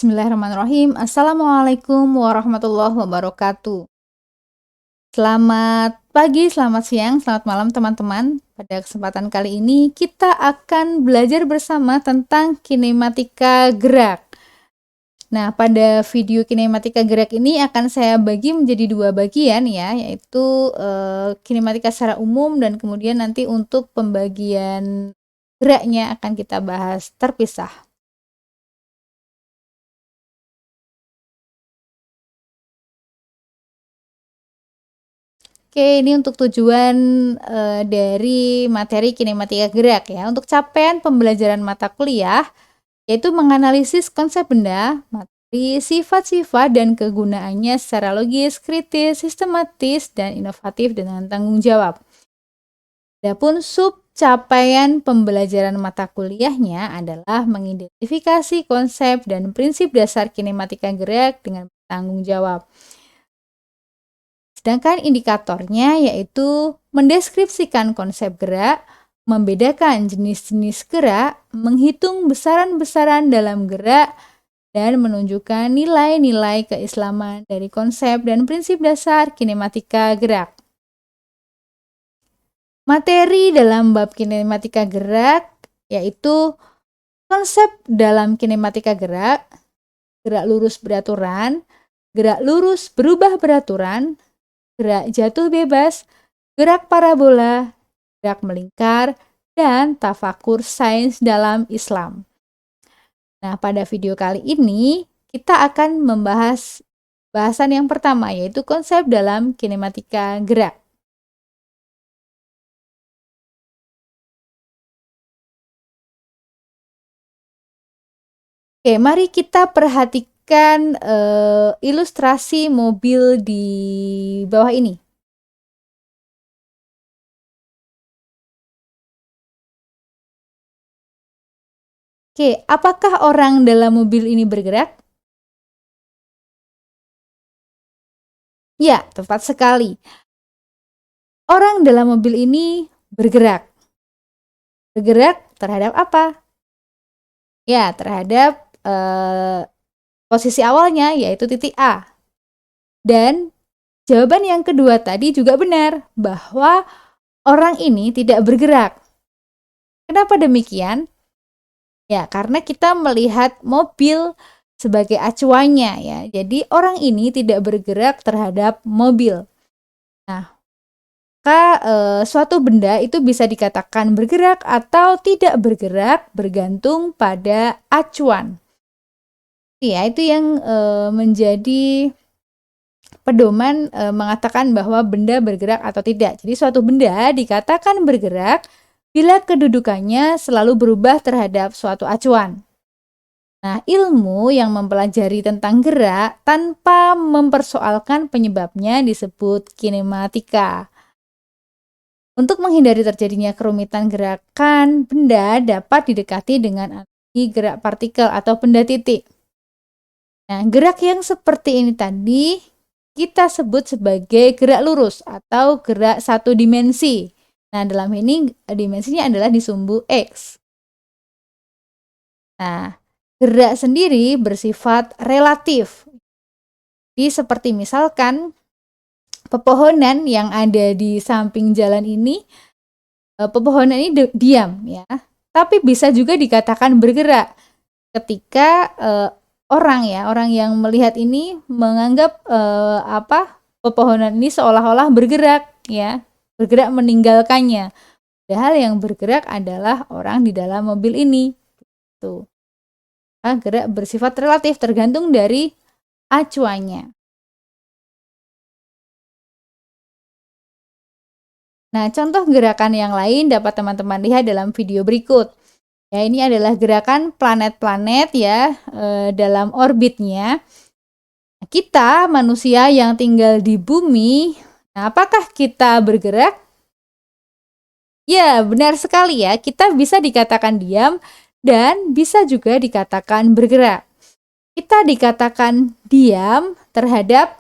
Bismillahirrahmanirrahim. Assalamualaikum warahmatullahi wabarakatuh. Selamat pagi, selamat siang, selamat malam teman-teman. Pada kesempatan kali ini kita akan belajar bersama tentang kinematika gerak. Nah, pada video kinematika gerak ini akan saya bagi menjadi dua bagian ya, yaitu kinematika secara umum dan kemudian nanti untuk pembagian geraknya akan kita bahas terpisah. Oke, ini untuk tujuan dari materi kinematika gerak ya. Untuk capaian pembelajaran mata kuliah, yaitu menganalisis konsep benda, materi, sifat-sifat, dan kegunaannya secara logis, kritis, sistematis, dan inovatif dengan tanggung jawab. Adapun sub capaian pembelajaran mata kuliahnya adalah mengidentifikasi konsep dan prinsip dasar kinematika gerak dengan bertanggung jawab. Sedangkan indikatornya yaitu mendeskripsikan konsep gerak, membedakan jenis-jenis gerak, menghitung besaran-besaran dalam gerak, dan menunjukkan nilai-nilai keislaman dari konsep dan prinsip dasar kinematika gerak. Materi dalam bab kinematika gerak yaitu konsep dalam kinematika gerak, gerak lurus beraturan, gerak lurus berubah beraturan, gerak jatuh bebas, gerak parabola, gerak melingkar, dan tafakur sains dalam Islam. Nah, pada video kali ini kita akan membahas bahasan yang pertama, yaitu konsep dalam kinematika gerak. Oke, mari kita perhatikan ilustrasi mobil di bawah ini. Oke, apakah orang dalam mobil ini bergerak? Ya, tepat sekali. Orang dalam mobil ini bergerak. Bergerak terhadap apa? Ya, terhadap posisi awalnya, yaitu titik A. Dan jawaban yang kedua tadi juga benar, bahwa orang ini tidak bergerak. Kenapa demikian? Ya, karena kita melihat mobil sebagai acuannya ya. Jadi orang ini tidak bergerak terhadap mobil. Nah, maka suatu benda itu bisa dikatakan bergerak atau tidak bergerak bergantung pada acuan. Ya, itu yang menjadi pedoman mengatakan bahwa benda bergerak atau tidak. Jadi suatu benda dikatakan bergerak bila kedudukannya selalu berubah terhadap suatu acuan. Nah, ilmu yang mempelajari tentang gerak tanpa mempersoalkan penyebabnya disebut kinematika. Untuk menghindari terjadinya kerumitan gerakan, benda dapat didekati dengan analogi gerak partikel atau benda titik. Nah, gerak yang seperti ini tadi kita sebut sebagai gerak lurus atau gerak satu dimensi. Nah, dalam ini dimensinya adalah di sumbu X. Nah, gerak sendiri bersifat relatif. Jadi seperti misalkan pepohonan yang ada di samping jalan ini, pepohonan ini diam ya, tapi bisa juga dikatakan bergerak ketika orang yang melihat ini menganggap pepohonan ini seolah-olah bergerak ya, bergerak meninggalkannya. Padahal yang bergerak adalah orang di dalam mobil ini. Tuh. Gerak bersifat relatif tergantung dari acuannya. Nah, contoh gerakan yang lain dapat teman-teman lihat dalam video berikut. Ya, ini adalah gerakan planet-planet ya dalam orbitnya. Kita manusia yang tinggal di bumi, nah apakah kita bergerak? Ya, benar sekali ya. Kita bisa dikatakan diam dan bisa juga dikatakan bergerak. Kita dikatakan diam terhadap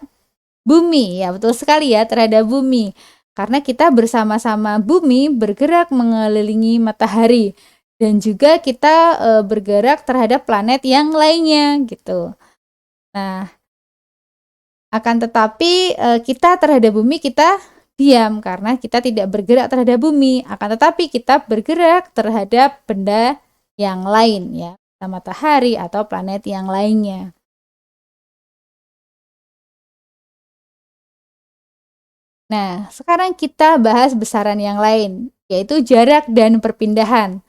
bumi, ya betul sekali ya, terhadap bumi. Karena kita bersama-sama bumi bergerak mengelilingi matahari. dan juga kita bergerak terhadap planet yang lainnya gitu. Nah, akan tetapi kita terhadap bumi kita diam karena kita tidak bergerak terhadap bumi. Akan tetapi kita bergerak terhadap benda yang lain ya, matahari atau planet yang lainnya. Nah, sekarang kita bahas besaran yang lain, yaitu jarak dan perpindahan.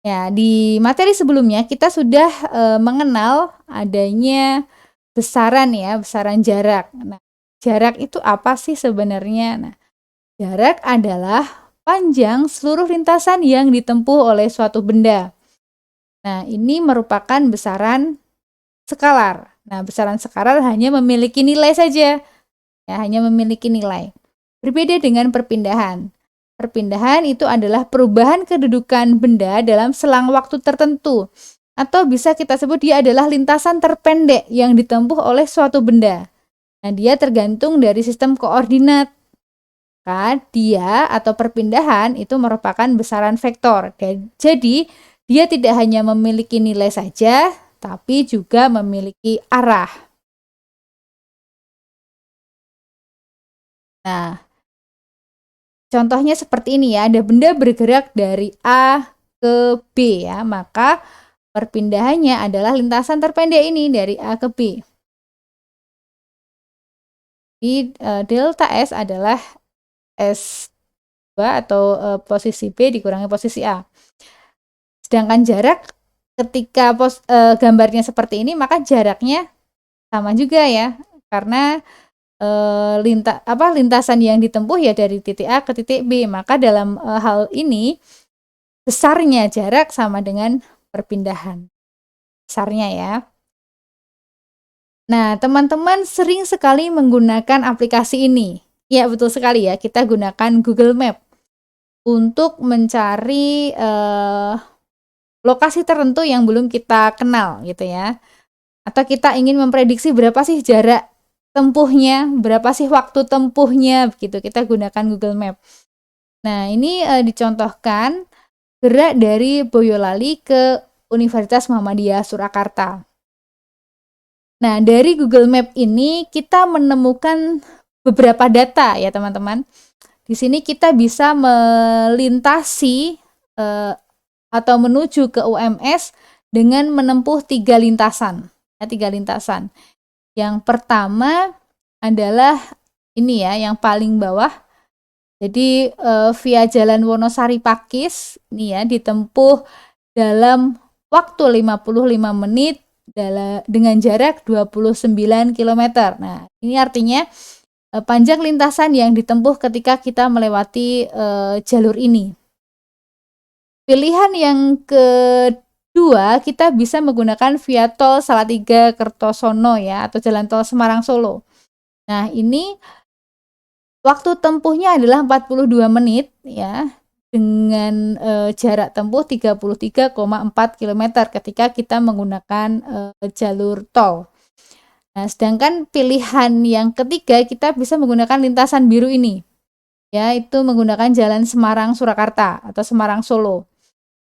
Ya, di materi sebelumnya kita sudah mengenal adanya besaran ya, besaran jarak. Nah, jarak itu apa sih sebenarnya? Nah, jarak adalah panjang seluruh lintasan yang ditempuh oleh suatu benda. Nah, ini merupakan besaran skalar. Nah, besaran skalar hanya memiliki nilai saja. Ya, hanya memiliki nilai. Berbeda dengan perpindahan. Perpindahan itu adalah perubahan kedudukan benda dalam selang waktu tertentu. Atau bisa kita sebut dia adalah lintasan terpendek yang ditempuh oleh suatu benda. Nah, dia tergantung dari sistem koordinat. Dia atau perpindahan itu merupakan besaran vektor. Jadi, dia tidak hanya memiliki nilai saja, tapi juga memiliki arah. Nah, contohnya seperti ini ya, ada benda bergerak dari A ke B ya, maka perpindahannya adalah lintasan terpendek ini dari A ke B. Di delta S adalah S2 atau posisi B dikurangi posisi A. Sedangkan jarak ketika gambarnya seperti ini, maka jaraknya sama juga ya, karena lintasan yang ditempuh ya dari titik A ke titik B, maka dalam hal ini besarnya jarak sama dengan perpindahan besarnya ya. Nah, teman-teman sering sekali menggunakan aplikasi ini. Ya, betul sekali ya, kita gunakan Google Map untuk mencari lokasi tertentu yang belum kita kenal gitu ya. Atau kita ingin memprediksi berapa sih jarak tempuhnya, berapa sih waktu tempuhnya, begitu kita gunakan Google Map. Nah, ini dicontohkan gerak dari Boyolali ke Universitas Muhammadiyah Surakarta. Nah, dari Google Map ini kita menemukan beberapa data ya teman-teman. Di sini kita bisa melintasi atau menuju ke UMS dengan menempuh 3 lintasan. Ya, 3 lintasan. Yang pertama adalah ini ya, yang paling bawah. Jadi via Jalan Wonosari Pakis ini ya ditempuh dalam waktu 55 menit dengan jarak 29 km. Nah, ini artinya panjang lintasan yang ditempuh ketika kita melewati jalur ini. Pilihan yang kedua, kita bisa menggunakan via tol Salatiga Kertosono ya, atau jalan tol Semarang Solo. Nah, ini waktu tempuhnya adalah 42 menit ya, dengan jarak tempuh 33,4 km ketika kita menggunakan jalur tol. Nah, sedangkan pilihan yang ketiga kita bisa menggunakan lintasan biru ini, yaitu menggunakan jalan Semarang Surakarta atau Semarang Solo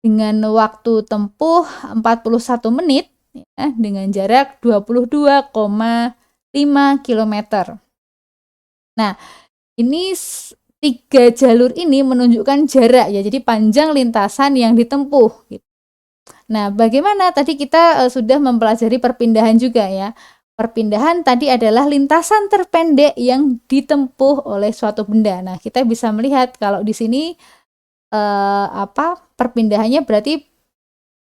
dengan waktu tempuh 41 menit ya, dengan jarak 22,5 km. Nah, ini 3 jalur ini menunjukkan jarak ya, jadi panjang lintasan yang ditempuh gitu. Nah, bagaimana tadi kita sudah mempelajari perpindahan juga ya. Perpindahan tadi adalah lintasan terpendek yang ditempuh oleh suatu benda. Nah, kita bisa melihat kalau di sini perpindahannya berarti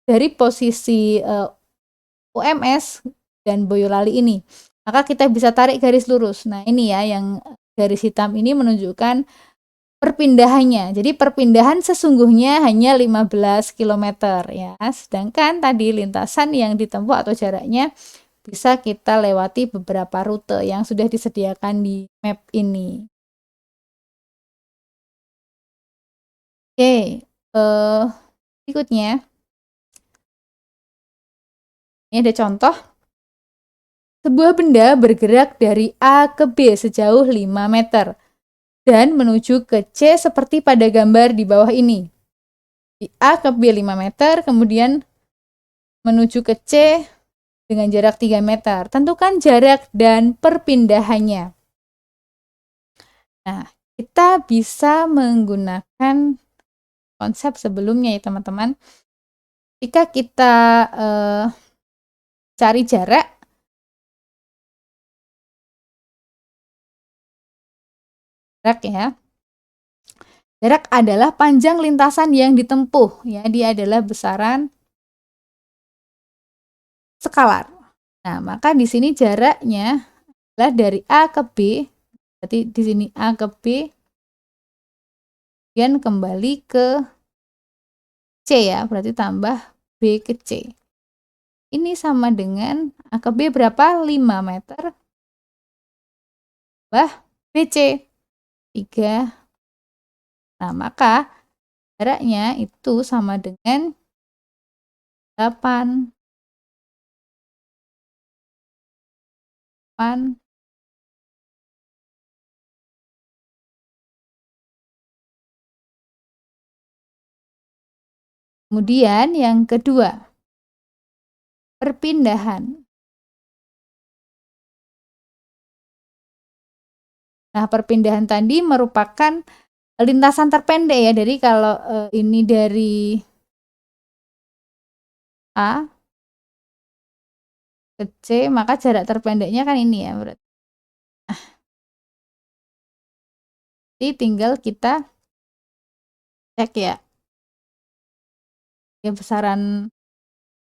dari posisi UMS dan Boyolali ini. Maka kita bisa tarik garis lurus. Nah, ini ya yang garis hitam ini menunjukkan perpindahannya. Jadi perpindahan sesungguhnya hanya 15 km ya. Sedangkan tadi lintasan yang ditempuh atau jaraknya bisa kita lewati beberapa rute yang sudah disediakan di map ini. Oke, berikutnya ini ada contoh. Sebuah benda bergerak dari A ke B sejauh 5 meter dan menuju ke C seperti pada gambar di bawah ini. A ke B 5 meter, kemudian menuju ke C dengan jarak 3 meter. Tentukan jarak dan perpindahannya. Nah, kita bisa menggunakan konsep sebelumnya ya teman-teman. Jika kita cari jarak, ya. Jarak adalah panjang lintasan yang ditempuh, ya. Dia adalah besaran skalar. Nah, maka di sini jaraknya adalah dari A ke B. Berarti di sini A ke B, kemudian kembali ke C ya, berarti tambah B ke C. Ini sama dengan A ke B berapa? 5 meter tambah BC 3. Nah, maka jaraknya itu sama dengan 8. Kemudian yang kedua, perpindahan. Nah, perpindahan tadi merupakan lintasan terpendek ya. Jadi kalau ini dari A ke C, maka jarak terpendeknya kan ini ya berarti. Jadi tinggal kita cek ya. Ya besaran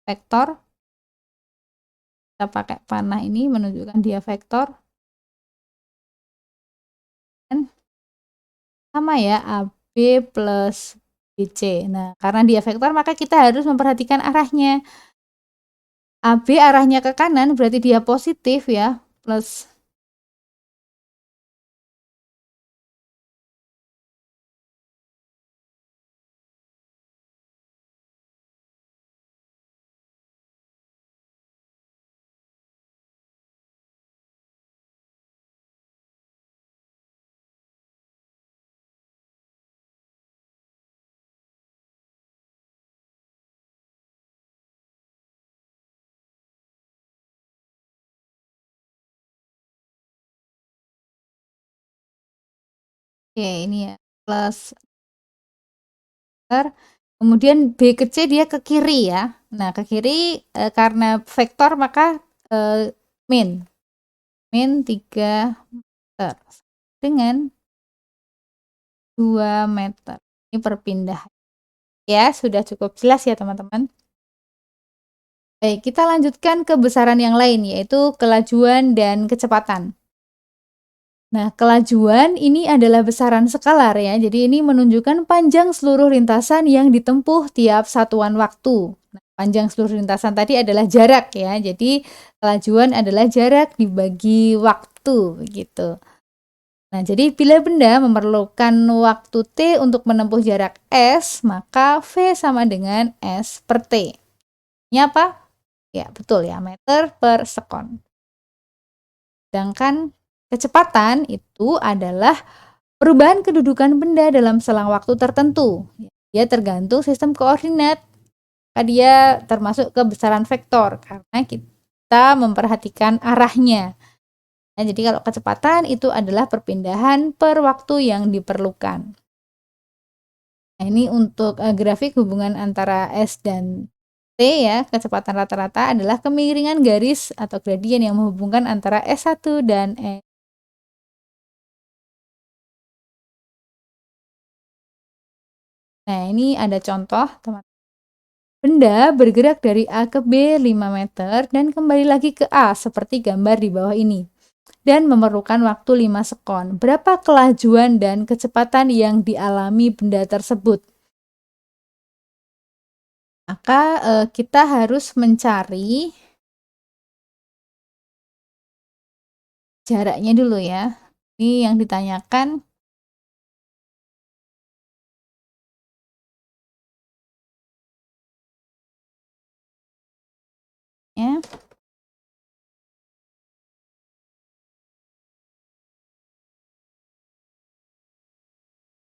vektor. Kita pakai panah ini menunjukkan dia vektor. Dan sama ya AB plus BC. Nah, karena dia vektor maka kita harus memperhatikan arahnya. AB arahnya ke kanan berarti dia positif ya, plus oke ini ya, plus kemudian B ke C dia ke kiri ya. Nah, ke kiri karena vektor maka min 3 meter dengan 2 meter. Ini perpindahan. Ya, sudah cukup jelas ya teman-teman. Baik, kita lanjutkan ke besaran yang lain yaitu kelajuan dan kecepatan. Nah, kelajuan ini adalah besaran skalar ya. Jadi ini menunjukkan panjang seluruh lintasan yang ditempuh tiap satuan waktu. Nah, panjang seluruh lintasan tadi adalah jarak ya. Jadi kelajuan adalah jarak dibagi waktu begitu. Nah, jadi bila benda memerlukan waktu T untuk menempuh jarak S, maka V sama dengan S per T. Ini apa? Ya, betul ya, meter per sekon. Sedangkan kecepatan itu adalah perubahan kedudukan benda dalam selang waktu tertentu. Dia tergantung sistem koordinat. Dia termasuk ke besaran vektor karena kita memperhatikan arahnya. Nah, jadi kalau kecepatan itu adalah perpindahan per waktu yang diperlukan. Nah, ini untuk grafik hubungan antara S dan T ya, kecepatan rata-rata adalah kemiringan garis atau gradien yang menghubungkan antara S1 dan S. Nah, ini ada contoh, teman. Benda bergerak dari A ke B 5 meter dan kembali lagi ke A seperti gambar di bawah ini. Dan memerlukan waktu 5 sekon. Berapa kelajuan dan kecepatan yang dialami benda tersebut? Maka kita harus mencari jaraknya dulu ya. Ini yang ditanyakan ya.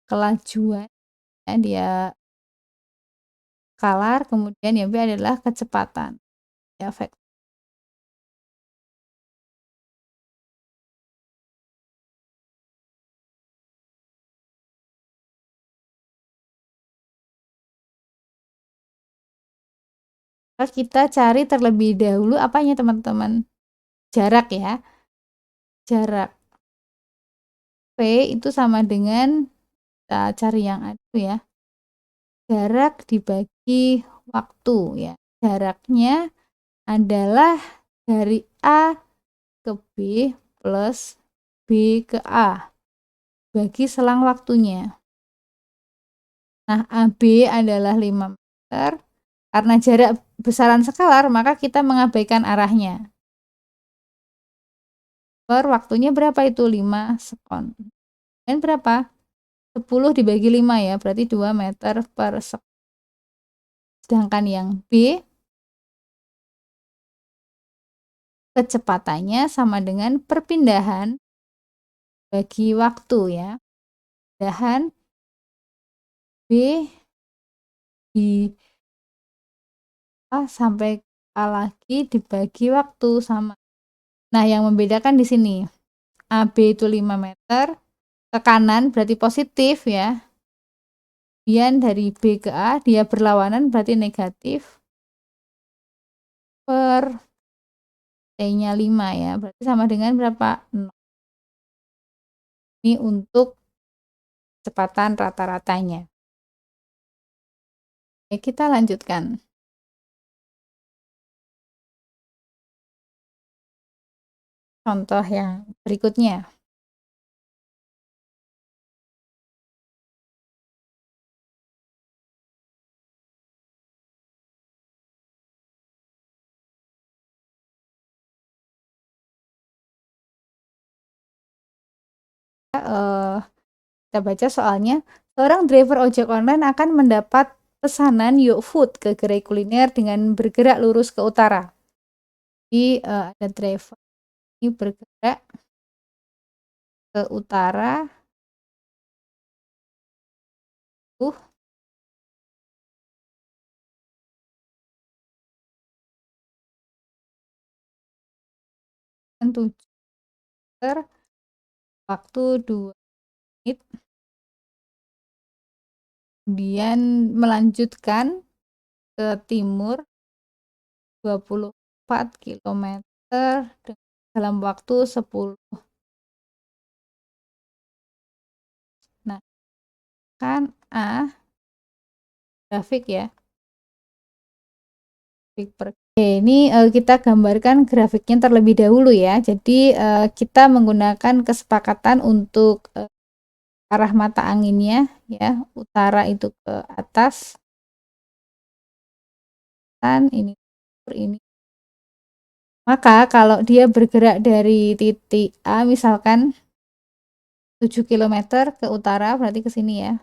Kelajuan ya, dia skalar, kemudian yang B adalah kecepatan. Ya, vektor. Kita cari terlebih dahulu apanya teman-teman? Jarak ya. Jarak. P itu sama dengan, kita cari yang ada ya. Jarak dibagi waktu ya. Jaraknya adalah dari A ke B plus B ke A. Bagi selang waktunya. Nah, AB adalah 5 meter. Karena jarak besaran skalar, maka kita mengabaikan arahnya. Per waktunya berapa itu? 5 sekon. Dan berapa? 10 dibagi 5 ya, berarti 2 meter per sekon. Sedangkan yang B, kecepatannya sama dengan perpindahan bagi waktu ya. Perpindahan B di A sampai A lagi dibagi waktu sama. Nah, yang membedakan di sini, AB itu 5 meter, ke kanan berarti positif ya. Kemudian dari B ke A dia berlawanan berarti negatif. Per T-nya 5 ya, berarti sama dengan berapa? 0. Ini untuk kecepatan rata-ratanya. Oke, kita lanjutkan. Contoh yang berikutnya. Kita baca soalnya. Seorang driver ojek online akan mendapat pesanan Yuk Food ke gerai kuliner dengan bergerak lurus ke utara. Jadi ada driver ini bergerak ke utara. Tujuh meter, waktu 2 menit. Kemudian melanjutkan ke timur 24 km dalam waktu 10. Nah, kan A grafik ya. Ini kita gambarkan grafiknya terlebih dahulu ya. Jadi kita menggunakan kesepakatan untuk arah mata anginnya ya, utara itu ke atas, dan ini. Maka kalau dia bergerak dari titik A misalkan 7 km ke utara, berarti ke sini ya.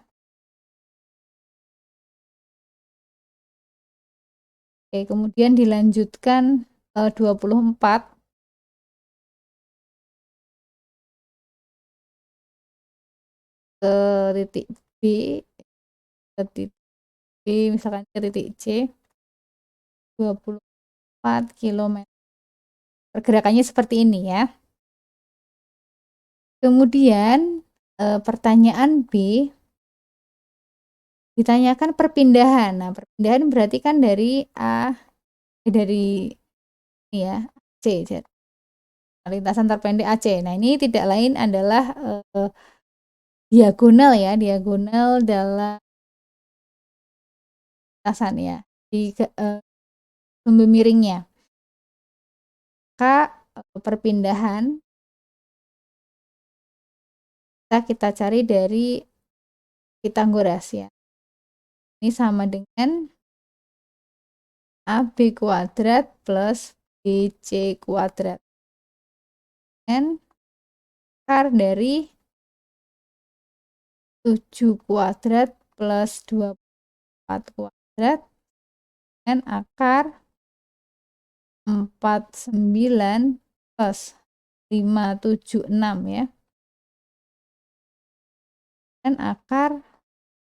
Oke, kemudian dilanjutkan 24 ke titik B, ke titik B misalkan ke titik C, 24 km. Pergerakannya seperti ini ya. Kemudian pertanyaan B ditanyakan perpindahan. Nah, perpindahan berarti kan dari A dari ya C, lintasan terpendek AC. Nah, ini tidak lain adalah diagonal ya, diagonal dalam lintasan ya, di sumber miringnya. Maka perpindahan kita cari dari Pythagoras ya. Ini sama dengan AB kuadrat plus BC kuadrat. Dan akar dari 7 kuadrat plus 24 kuadrat dan akar 49 plus 576 ya. Dan akar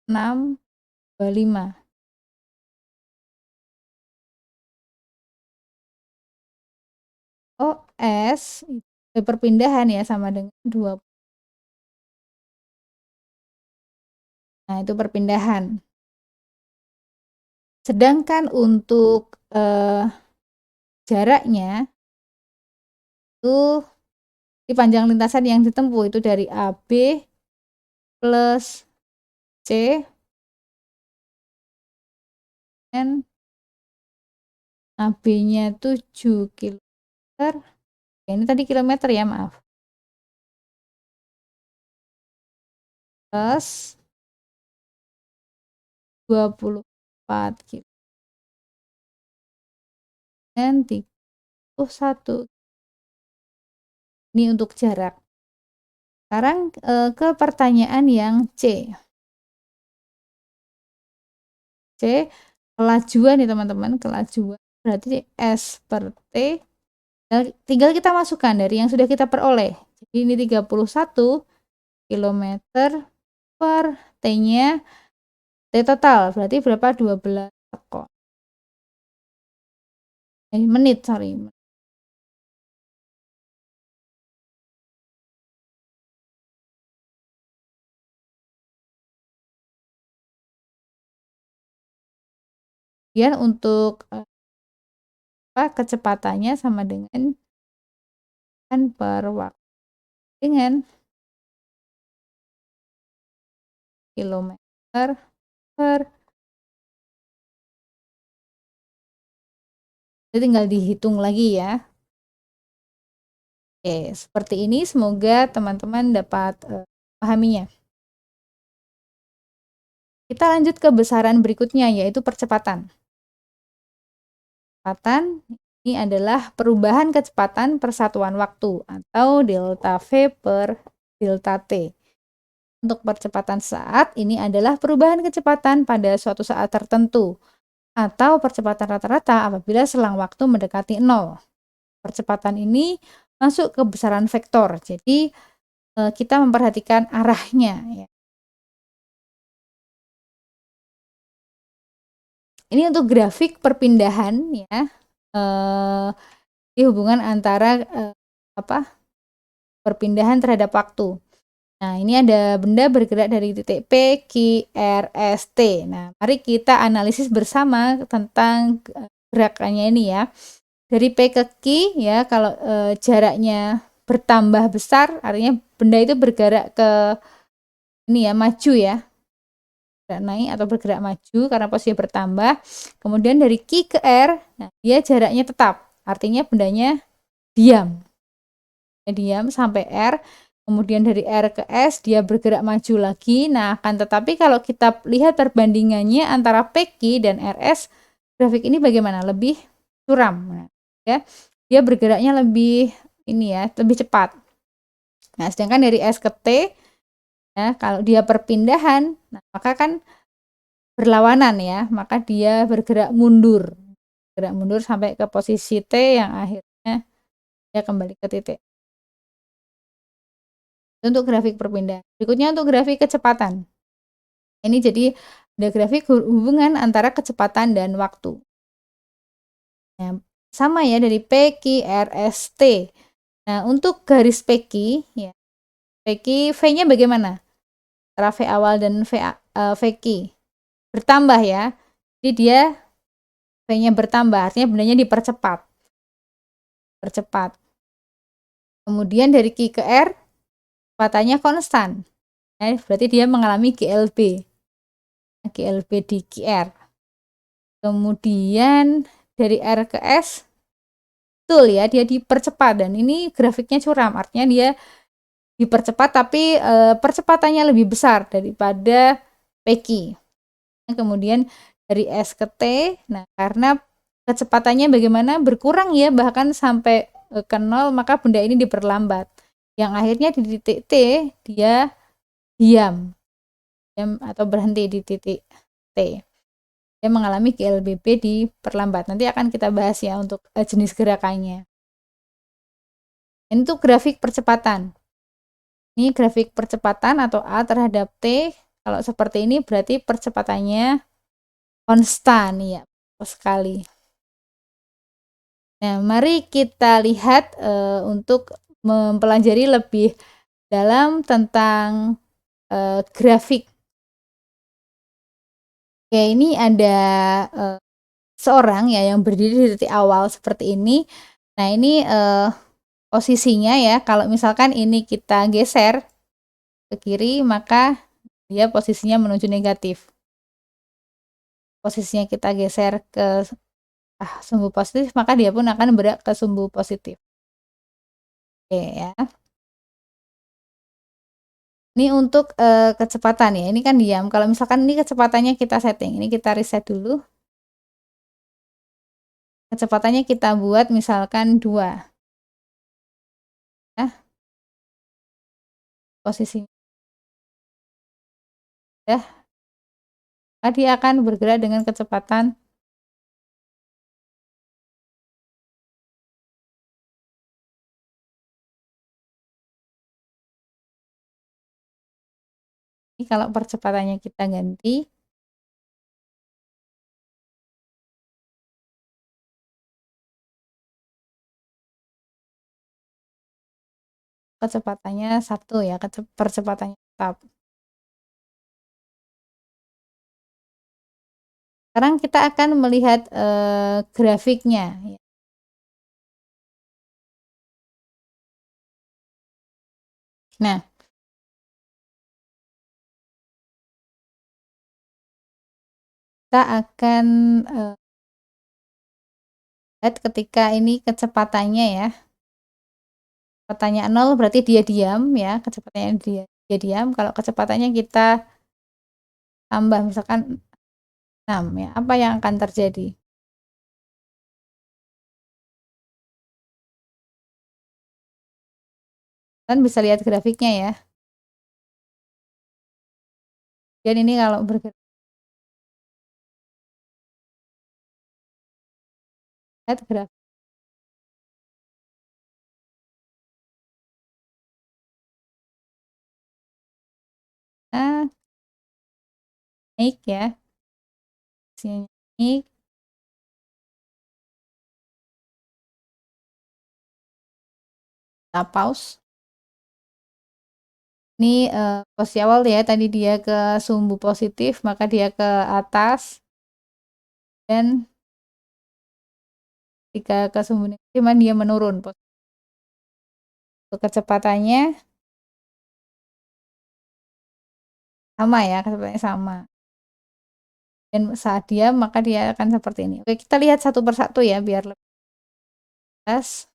625. OS perpindahan ya sama dengan 20. Nah, itu perpindahan. Sedangkan untuk jaraknya itu di panjang lintasan yang ditempuh itu dari AB plus C dan AB-nya 7 kilometer. Ini tadi kilometer ya, maaf. Plus 24 kilo dan 31. Ini untuk jarak. Sekarang ke pertanyaan yang C. C, kelajuan nih teman-teman, kelajuan berarti S per T. Tinggal kita masukkan dari yang sudah kita peroleh. Jadi ini 31 km per T-nya. T total berarti berapa? 12 sekon. Menit, sorry. Kemudian untuk kecepatannya sama dengan kan per waktu dengan kilometer per. Jadi tinggal dihitung lagi ya. Oke, seperti ini semoga teman-teman dapat pahaminya. Kita lanjut ke besaran berikutnya yaitu percepatan. Kecepatan ini adalah perubahan kecepatan persatuan waktu atau delta V per delta T. Untuk percepatan saat ini adalah perubahan kecepatan pada suatu saat tertentu atau percepatan rata-rata apabila selang waktu mendekati 0. Percepatan ini masuk ke besaran vektor. Jadi kita memperhatikan arahnya ya. Ini untuk grafik perpindahan ya. Di hubungan antara perpindahan terhadap waktu. Nah, ini ada benda bergerak dari titik P, Q, R, S, T. Nah, mari kita analisis bersama tentang gerakannya ini ya. Dari P ke Q ya, kalau jaraknya bertambah besar, artinya benda itu bergerak ke ini ya, maju ya. Bergerak naik atau bergerak maju karena posisinya bertambah. Kemudian dari Q ke R, nah dia jaraknya tetap. Artinya bendanya diam. Diam sampai R. Kemudian dari R ke S dia bergerak maju lagi. Nah, akan tetapi kalau kita lihat perbandingannya antara PQ dan RS, grafik ini bagaimana? Lebih curam. Nah, ya. Dia bergeraknya lebih ini ya, lebih cepat. Nah, sedangkan dari S ke T ya, kalau dia perpindahan, nah, maka kan berlawanan ya, maka dia bergerak mundur. Bergerak mundur sampai ke posisi T yang akhirnya dia kembali ke titik. Untuk grafik perpindahan. Berikutnya untuk grafik kecepatan. Ini jadi ada grafik hubungan antara kecepatan dan waktu. Nah, sama ya dari PQ, R, S, T. Nah, untuk garis PQ, ya, PQ V-nya bagaimana? Antara V awal dan VQ. Bertambah ya. Jadi dia V-nya bertambah, artinya bendanya dipercepat. Percepat. Kemudian dari Q ke R, kecepatannya konstan. Nah, berarti dia mengalami GLB. GLB di QR. Kemudian dari R ke S, betul ya, dia dipercepat dan ini grafiknya curam, artinya dia dipercepat tapi percepatannya lebih besar daripada PQ. Kemudian dari S ke T, nah karena kecepatannya bagaimana berkurang ya, bahkan sampai ke 0, maka benda ini diperlambat. Yang akhirnya di titik T dia diam atau berhenti di titik T. Dia mengalami GLBB diperlambat. Nanti akan kita bahas ya untuk jenis gerakannya. Ini tuh grafik percepatan. Ini grafik percepatan atau A terhadap T. Kalau seperti ini berarti percepatannya konstan ya, sekali. Nah, mari kita lihat untuk mempelajari lebih dalam tentang grafik. Oke, ini ada seorang ya yang berdiri di titik awal seperti ini. Nah, ini posisinya ya, kalau misalkan ini kita geser ke kiri, maka dia posisinya menuju negatif. Posisinya kita geser ke sumbu positif, maka dia pun akan bergerak ke sumbu positif. Oke ya. Ini untuk kecepatan ya, ini kan diam. Kalau misalkan ini kecepatannya kita setting, ini kita reset dulu. Kecepatannya kita buat misalkan 2. Ya, posisinya. Ya, dia akan bergerak dengan kecepatan ini. Kalau percepatannya kita ganti, kecepatannya 1 ya, percepatannya tetap. Sekarang kita akan melihat grafiknya. Nah, kita akan lihat ketika ini kecepatannya ya. Kecepatannya 0 berarti dia diam ya, kecepatannya dia diam. Kalau kecepatannya kita tambah misalkan 6 ya, apa yang akan terjadi? Kan bisa lihat grafiknya ya. Dan ini kalau bergerak lihat grafik naik ya, naik. Kita pause. Ini posisi awal ya, tadi dia ke sumbu positif, maka dia ke atas. Dan ketika ke sumbu negatif, dia menurun. Untuk kecepatannya sama ya, kecepatannya sama. Dan saat dia, maka dia akan seperti ini. Oke, kita lihat satu persatu ya, biar lebih jelas.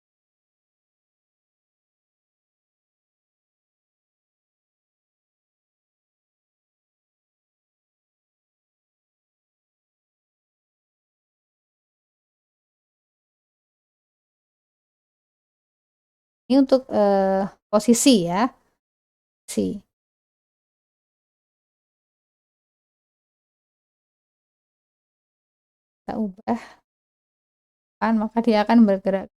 Ini untuk posisi ya. Posisi. Kita ubah kan, maka dia akan bergerak.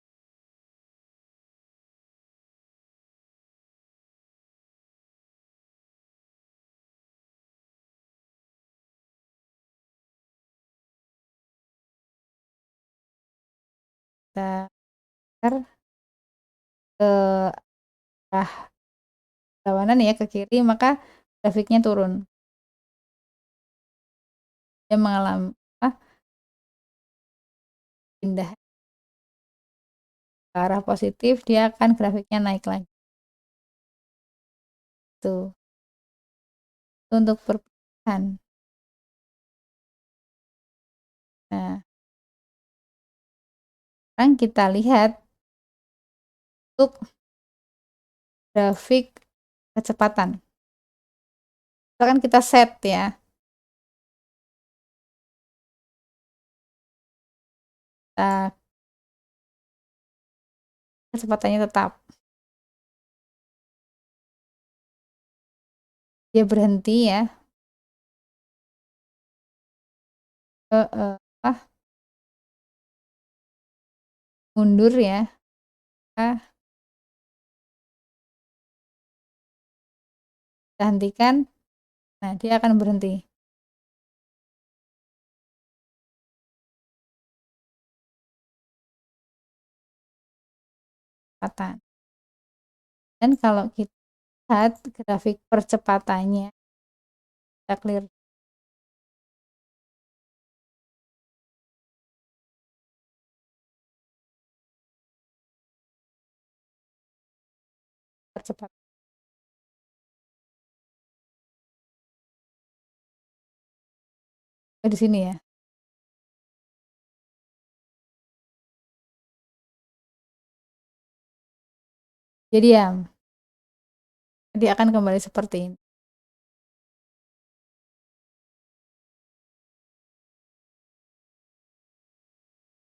Kita ke arah berlawanan ya, ke kiri, maka grafiknya turun. Dia mengalami pindah ke arah positif, dia akan grafiknya naik lagi. Tuh. Untuk perpindahan. Nah, sekarang kita lihat untuk grafik kecepatan. Misalkan kita set ya. Kita kecepatannya tetap. Dia berhenti ya. Mundur ya. Kita hentikan. Nah, dia akan berhenti. percepatan. Dan kalau kita lihat grafik percepatannya, kita clear percepatan di sini ya. Jadi ya, dia akan kembali seperti ini.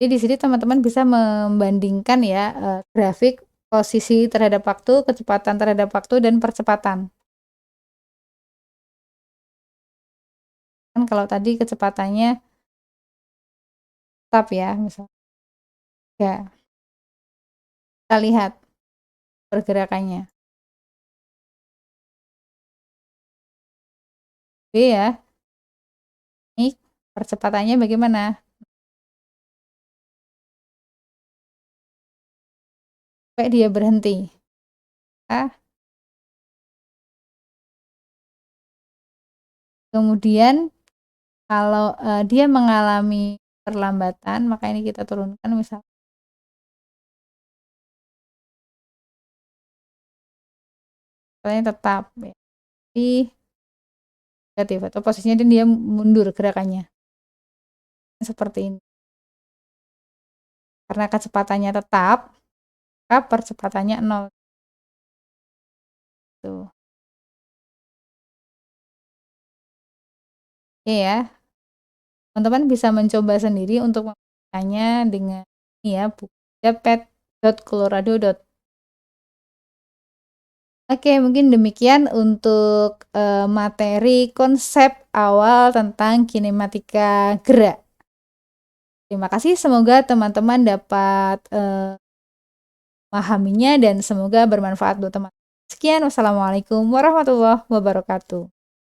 Jadi di sini teman-teman bisa membandingkan ya grafik posisi terhadap waktu, kecepatan terhadap waktu, dan percepatan. Kan kalau tadi kecepatannya tetap ya, misalnya. Ya, kita lihat pergerakannya. B ya. Ini percepatannya bagaimana? Sampai dia berhenti. Kemudian kalau dia mengalami perlambatan, maka ini kita turunkan misalnya tetap ya. Di negatif atau posisinya dia mundur gerakannya. Seperti ini. Karena kecepatannya tetap, maka percepatannya 0. Tuh. Oke ya. Teman-teman bisa mencoba sendiri untuk membuatnya dengan ini ya, pet.colorado. Oke, mungkin demikian untuk materi konsep awal tentang kinematika gerak. Terima kasih, semoga teman-teman dapat memahaminya dan semoga bermanfaat buat teman-teman. Sekian, wassalamualaikum warahmatullahi wabarakatuh.